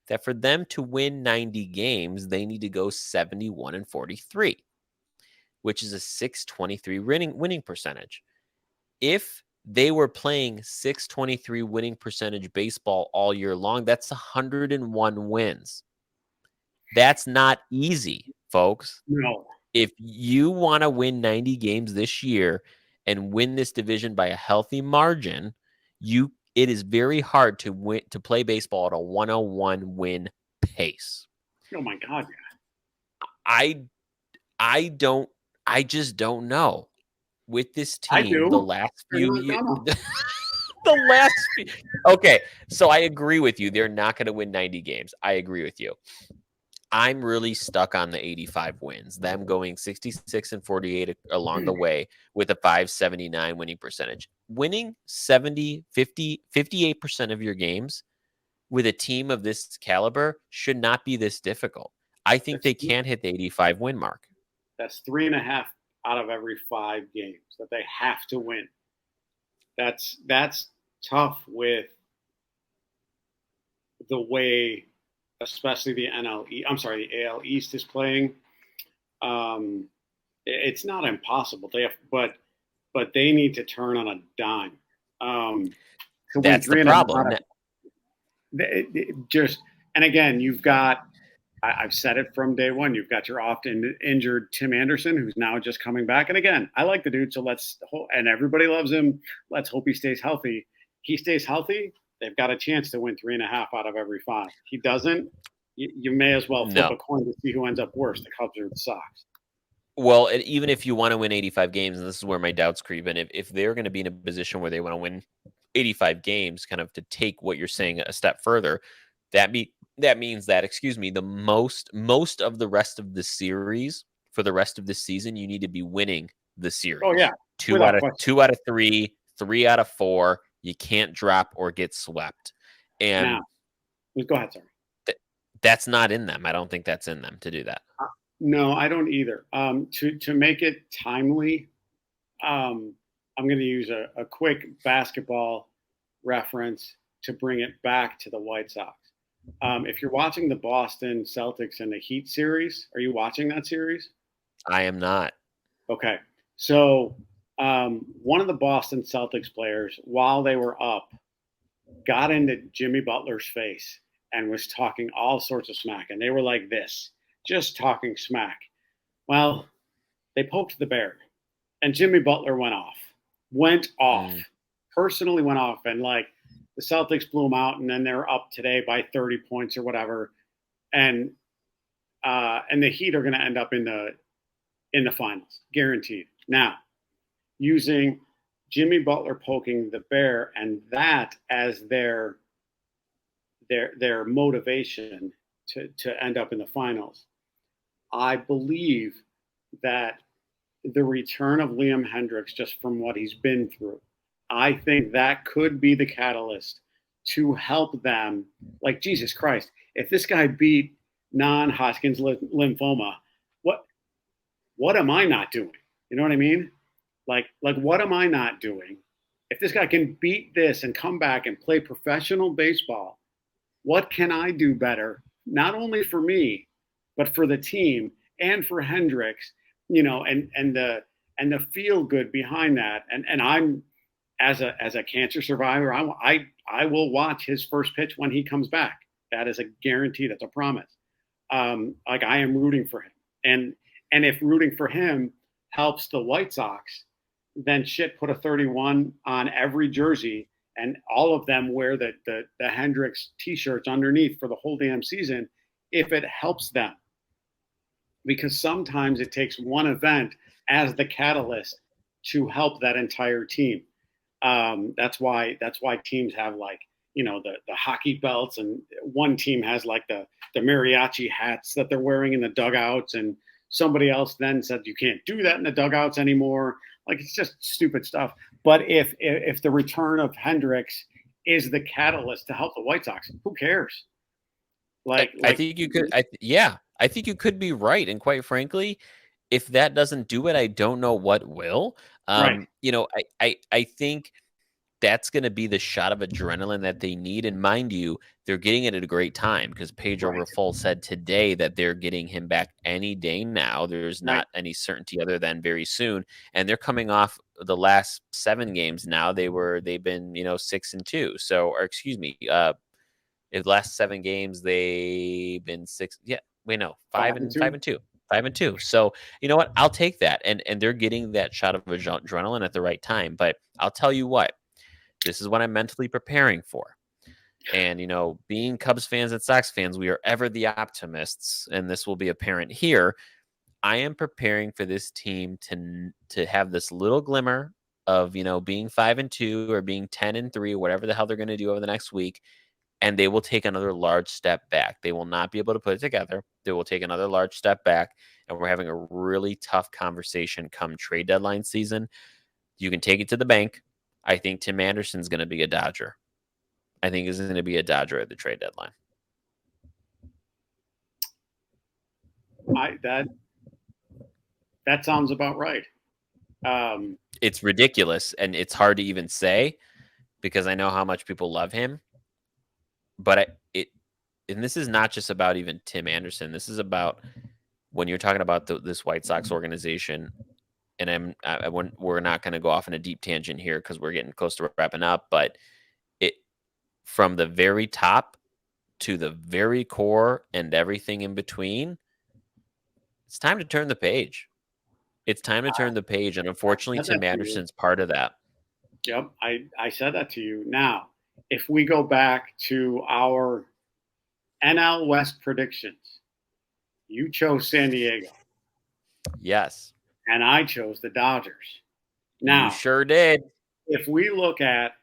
that for them to win 90 games, they need to go 71 and 43, which is a 623 winning percentage. If they were playing 623 winning percentage baseball all year long. That's 101 wins. That's not easy, folks. No. If you want to win 90 games this year and win this division by a healthy margin, it is very hard to play baseball at a 101 win pace. Oh my God. I I don't I just don't know. With this I team, the do. last They're few not years, gonna. the last few, okay, so I agree with you. They're not going to win 90 games. I agree with you. I'm really stuck on the 85 wins, them going 66 and 48 along the way with a 579 winning percentage. Winning 70, 50, 58% of your games with a team of this caliber should not be this difficult. I think That's they can hit the 85 win mark. that's 3.5 out of every 5 games that they have to win. That's tough with the way, especially the I'm sorry, the AL East is playing. It's not impossible. But they need to turn on a dime to win That's the three and a half problem. out of just. And again, you've got. I've said it from day one. You've got your often injured Tim Anderson, who's now just coming back. And again, I like the dude, so and everybody loves him. Let's hope he stays healthy. He stays healthy, they've got a chance to win 3.5 out of every 5. He doesn't, you may as well flip No. a coin to see who ends up worse, the Cubs or the Sox. Well, even if you want to win 85 games, and this is where my doubts creep in, if they're going to be in a position where they want to win 85 games, kind of to take what you're saying a step further, that means that, excuse me, the most of the rest of the series for the rest of the season, you need to be winning the series. Oh yeah, two without out of question. 3, 3 out of 4. You can't drop or get swept. And now, go ahead, sorry. That's not in them. I don't think that's in them to do that. No, I don't either. To make it timely, I'm going to use a quick basketball reference to bring it back to the White Sox. If you're watching the Boston Celtics and the Heat series, are you watching that series? I am not. Okay. So one of the Boston Celtics players, while they were up, got into Jimmy Butler's face and was talking all sorts of smack. And they were like this, just talking smack. Well, they poked the bear, and Jimmy Butler went off, personally went off. And like the Celtics blew them out, and then they're up today by 30 points or whatever. And the Heat are going to end up in the finals, guaranteed. Now, using Jimmy Butler poking the bear and that as their motivation to end up in the finals, I believe that the return of Liam Hendriks, just from what he's been through, I think that could be the catalyst to help them. Like, Jesus Christ, if this guy beat non-Hodgkin's lymphoma, what am I not doing? You know what I mean? Like what am I not doing? If this guy can beat this and come back and play professional baseball, what can I do better? Not only for me, but for the team and for Hendriks, and the feel good behind that. And I'm as a cancer survivor, I will watch his first pitch when he comes back. That is a guarantee. That's a promise. Like I am rooting for him, and if rooting for him helps the White Sox, then shit, put a 31 on every jersey, and all of them wear the Hendriks t-shirts underneath for the whole damn season, if it helps them. Because sometimes it takes one event as the catalyst to help that entire team. That's why teams have like, the hockey belts, and one team has like the mariachi hats that they're wearing in the dugouts, and somebody else then said you can't do that in the dugouts anymore. Like, it's just stupid stuff. But if the return of Hendriks is the catalyst to help the White Sox, who cares? I think you could. I think you could be right. And quite frankly, if that doesn't do it, I don't know what will. Right. I think that's going to be the shot of adrenaline that they need. And mind you, they're getting it at a great time because Pedro Right. Rafal said today that they're getting him back any day now. There's Right. not any certainty other than very soon. And they're coming off the last 7 games now. They've been, 6-2. So, or excuse me, in the last 7 games, they've been six. Yeah, wait, no, five Five and and two. 5-2. 5-2. So you know what? I'll take that. And they're getting that shot of adrenaline at the right time. But I'll tell you what, this is what I'm mentally preparing for. And, being Cubs fans and Sox fans, we are ever the optimists, and this will be apparent here. I am preparing for this team to have this little glimmer of, being 5-2 or being 10-3, whatever the hell they're going to do over the next week, and they will take another large step back. They will not be able to put it together. They will take another large step back, and we're having a really tough conversation come trade deadline season. You can take it to the bank. I think Tim Anderson's going to be a Dodger. I think he's going to be a Dodger at the trade deadline. That sounds about right. It's ridiculous, and it's hard to even say because I know how much people love him. But and this is not just about even Tim Anderson. This is about when you're talking about this White Sox organization. And we're not going to go off in a deep tangent here because we're getting close to wrapping up. But it from the very top to the very core and everything in between, it's time to turn the page. It's time to turn the page, and I unfortunately, said that Tim to you. Anderson's part of that. Yep, I said that to you. Now, if we go back to our NL West predictions, you chose San Diego, Yes, and I chose the Dodgers. you Now, sure did. if we look at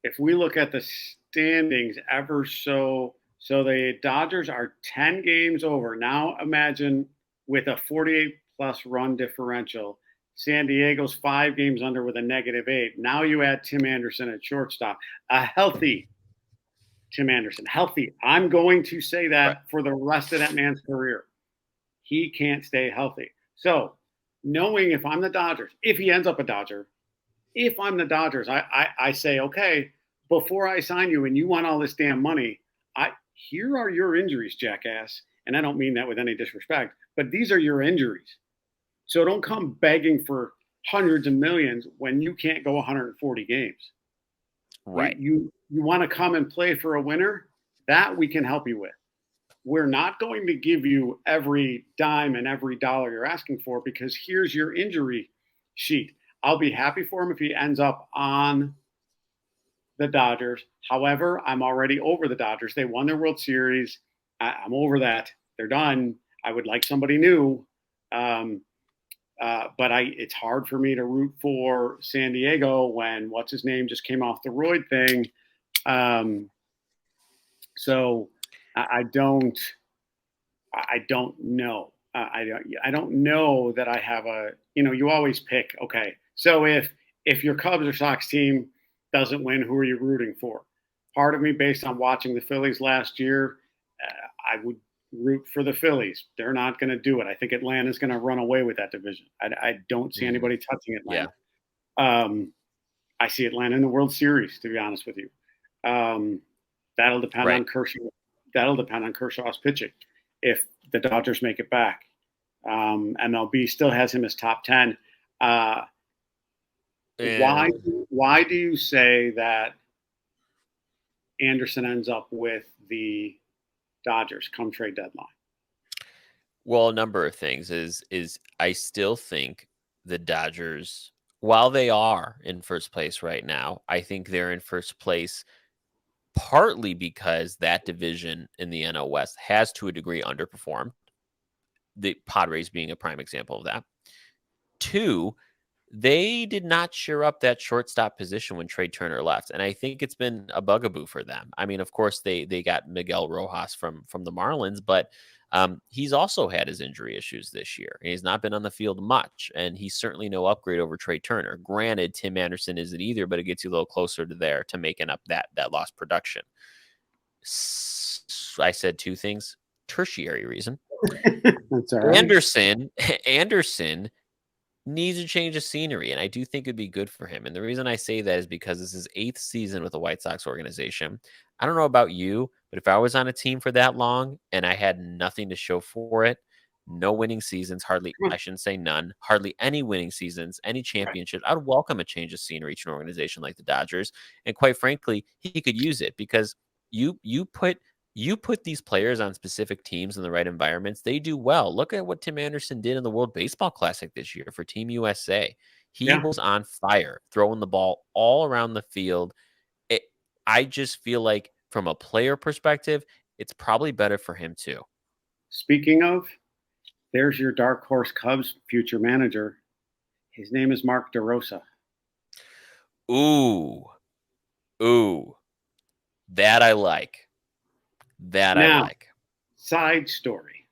the standings ever so the Dodgers are 10 games over. Now imagine with a 48 plus run differential, San Diego's 5 games under with a -8. Now you add Tim Anderson at shortstop, a healthy Tim Anderson, healthy. I'm going to say Right. that for the rest of that man's career. He can't stay healthy. So, knowing if I'm the Dodgers, if he ends up a Dodger, if I'm the Dodgers, I say, okay, before I sign you and you want all this damn money, here are your injuries, jackass. And I don't mean that with any disrespect, but these are your injuries. So don't come begging for hundreds of millions when you can't go 140 games. Right. You want to come and play for a winner? That we can help you with. We're not going to give you every dime and every dollar you're asking for because here's your injury sheet. I'll be happy for him if he ends up on the Dodgers. However, I'm already over the Dodgers. They won their World Series. I'm over that. They're done. I would like somebody new. But it's hard for me to root for San Diego when what's his name just came off the roid thing. So I don't know. I don't know that I have a. You always pick. Okay, so if your Cubs or Sox team doesn't win, who are you rooting for? Part of me, based on watching the Phillies last year, I would root for the Phillies. They're not going to do it. I think Atlanta's going to run away with that division. I don't see anybody touching Atlanta. Yeah. I see Atlanta in the World Series, to be honest with you. That'll depend Right. on Kershaw. That'll depend on Kershaw's pitching. If the Dodgers make it back, MLB still has him as top 10. Why do you say that Anderson ends up with the Dodgers come trade deadline? Well, a number of things is I still think the Dodgers, while they are in first place right now, I think they're in first place partly because that division in the NL West has to a degree underperformed. The Padres being a prime example of that. 2, they did not shore up that shortstop position when Trey Turner left, and I think it's been a bugaboo for them. I mean, of course, they got Miguel Rojas from the Marlins, but he's also had his injury issues this year, and he's not been on the field much, and he's certainly no upgrade over Trey Turner. Granted, Tim Anderson isn't either, but it gets you a little closer to there to making up that lost production. I said 2 things. Tertiary reason. That's all right. Anderson needs a change of scenery, and I do think it'd be good for him. And the reason I say that is because this is his 8th season with the White Sox organization. I don't know about you, but if I was on a team for that long and I had nothing to show for it, no winning seasons, hardly, Come on. I shouldn't say none, hardly any winning seasons, any Right. championship, I'd welcome a change of scenery to an organization like the Dodgers. And quite frankly, he could use it because you put these players on specific teams in the right environments, they do well. Look at what Tim Anderson did in the World Baseball Classic this year for Team USA. He Yeah. was on fire, throwing the ball all around the field. It, I just feel like from a player perspective, it's probably better for him too. Speaking of, there's your dark horse Cubs future manager. His name is Mark DeRosa. Ooh, ooh, that I like. That I Now, like. side story.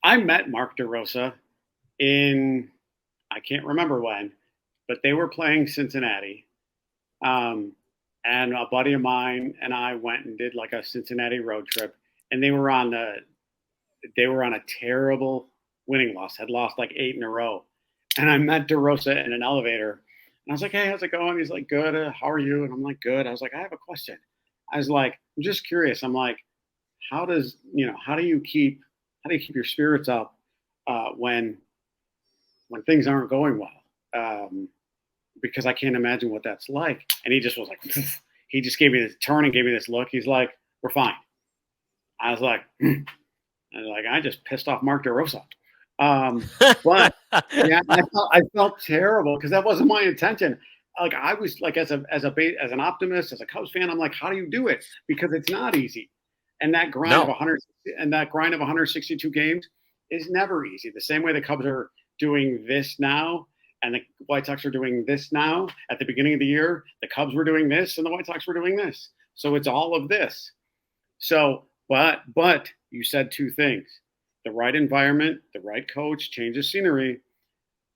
I met Mark DeRosa in, I can't remember when, but they were playing Cincinnati. Um, and a buddy of mine and I went and did like a Cincinnati road trip, and they were on a terrible winning loss, had lost like 8 in a row. And I met DeRosa in an elevator, and I was like, "Hey, how's it going?" He's like, "Good. How are you?" And I'm like, "Good." I was like, "I have a question." I was like, "I'm just curious." I'm like, how do you keep your spirits up when things aren't going well?" Because I can't imagine what that's like. And he just was like, he just gave me this turn and gave me this look. He's like, "We're fine." I was like, I just pissed off Mark DeRosa. But yeah, I felt terrible because that wasn't my intention. Like I was like as an optimist, as a Cubs fan, I'm like, how do you do it? Because it's not easy, and No, that grind of 162 games is never easy. The same way the Cubs are doing this now, and the White Sox are doing this now. At the beginning of the year, the Cubs were doing this, and the White Sox were doing this. So it's all of this. So, but you said two things: the right environment, the right coach, change of scenery.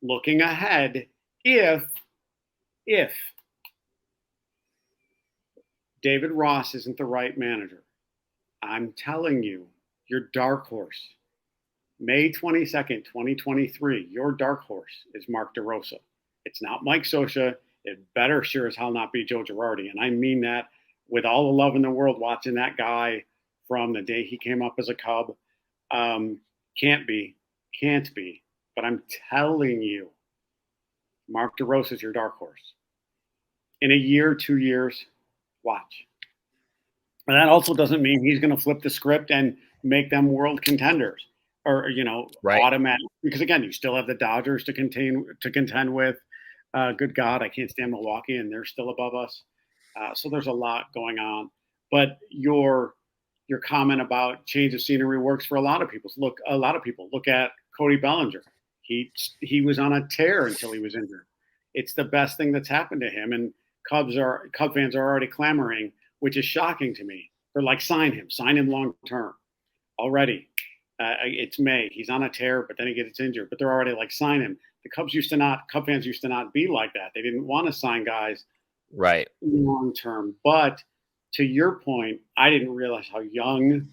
Looking ahead, if David Ross isn't the right manager, I'm telling you, your dark horse, May 22nd, 2023, your dark horse is Mark DeRosa. It's not Mike Scioscia. It better sure as hell not be Joe Girardi. And I mean that with all the love in the world, watching that guy from the day he came up as a Cub. Um, can't be, can't be. But I'm telling you, Mark DeRosa is your dark horse. In a year, 2 years, watch. And that also doesn't mean he's going to flip the script and make them world contenders or right. automatic. Because again, you still have the Dodgers to contend with. Good God, I can't stand Milwaukee, and they're still above us. So there's a lot going on. But your comment about change of scenery works for a lot of people. Look at Cody Bellinger. He was on a tear until he was injured. It's the best thing that's happened to him, and Cub fans are already clamoring, which is shocking to me. They're like, sign him long term already. It's May. He's on a tear, but then he gets injured. But they're already like, sign him. Cub fans used to not be like that. They didn't want to sign guys Right. long term. But to your point, I didn't realize how young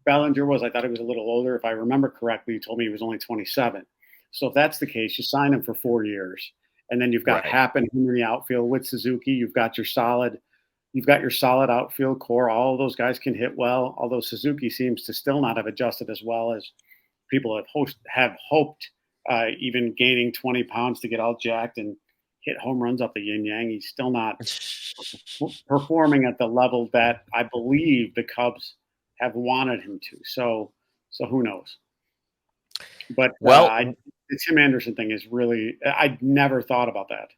Bellinger was. I thought he was a little older. If I remember correctly, you told me he was only 27. So if that's the case, you sign him for 4 years, and then you've got Right. Happ and him in the outfield with Suzuki. You've got your solid outfield core. All of those guys can hit well. Although Suzuki seems to still not have adjusted as well as people have hoped. Even gaining 20 pounds to get all jacked and hit home runs up the yin yang, he's still not performing at the level that I believe the Cubs have wanted him to. So who knows? But Well, the Tim Anderson thing is really, I'd never thought about that.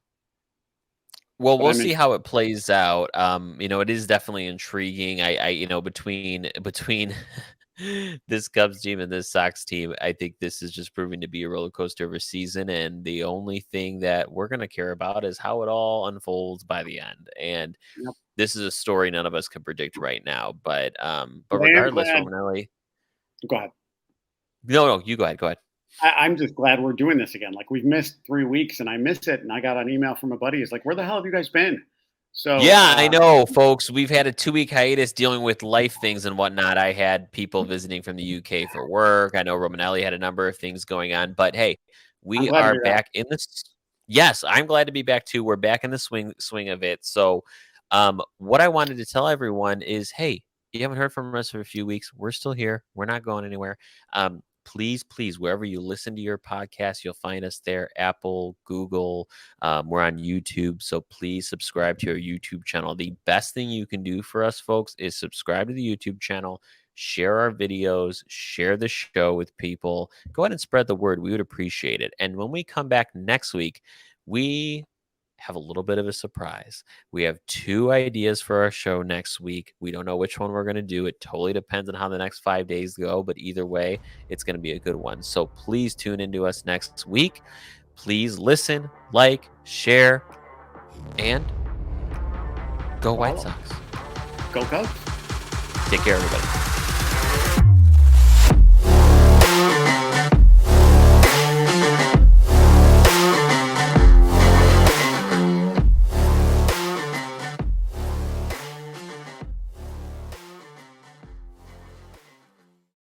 Well, But we'll I'm see in. how it plays out. It is definitely intriguing. Between this Cubs team and this Sox team, I think this is just proving to be a roller coaster of a season. And the only thing that we're going to care about is how it all unfolds by the end. And Yep. this is a story none of us can predict right now. But But I am regardless, glad. Romanelli. Go ahead. No, you go ahead. Go ahead. I'm just glad we're doing this again. Like we've missed 3 weeks, and I miss it. And I got an email from a buddy. He's like, "Where the hell have you guys been?" So Yeah, I know, folks. We've had a 2-week hiatus dealing with life things and whatnot. I had people visiting from the UK for work. I know Romanelli had a number of things going on, but hey, I'm We glad to are be back. back in this. Yes, I'm glad to be back too. We're back in the swing of it. So, what I wanted to tell everyone is, hey, you haven't heard from us for a few weeks. We're still here. We're not going anywhere. Please, please, wherever you listen to your podcast, you'll find us there. Apple, Google. We're on YouTube, so please subscribe to our YouTube channel. The best thing you can do for us, folks, is subscribe to the YouTube channel. Share our videos, share the show with people. Go ahead and spread the word. We would appreciate it. And when we come back next week, we have a little bit of a surprise. We have 2 ideas for our show next week. We don't know which one we're going to do. It totally depends on how the next 5 days go, but either way, it's going to be a good one. So please tune into us next week. Please listen, like, share, and go White Follow. Sox. Go Cubs. Take care, everybody.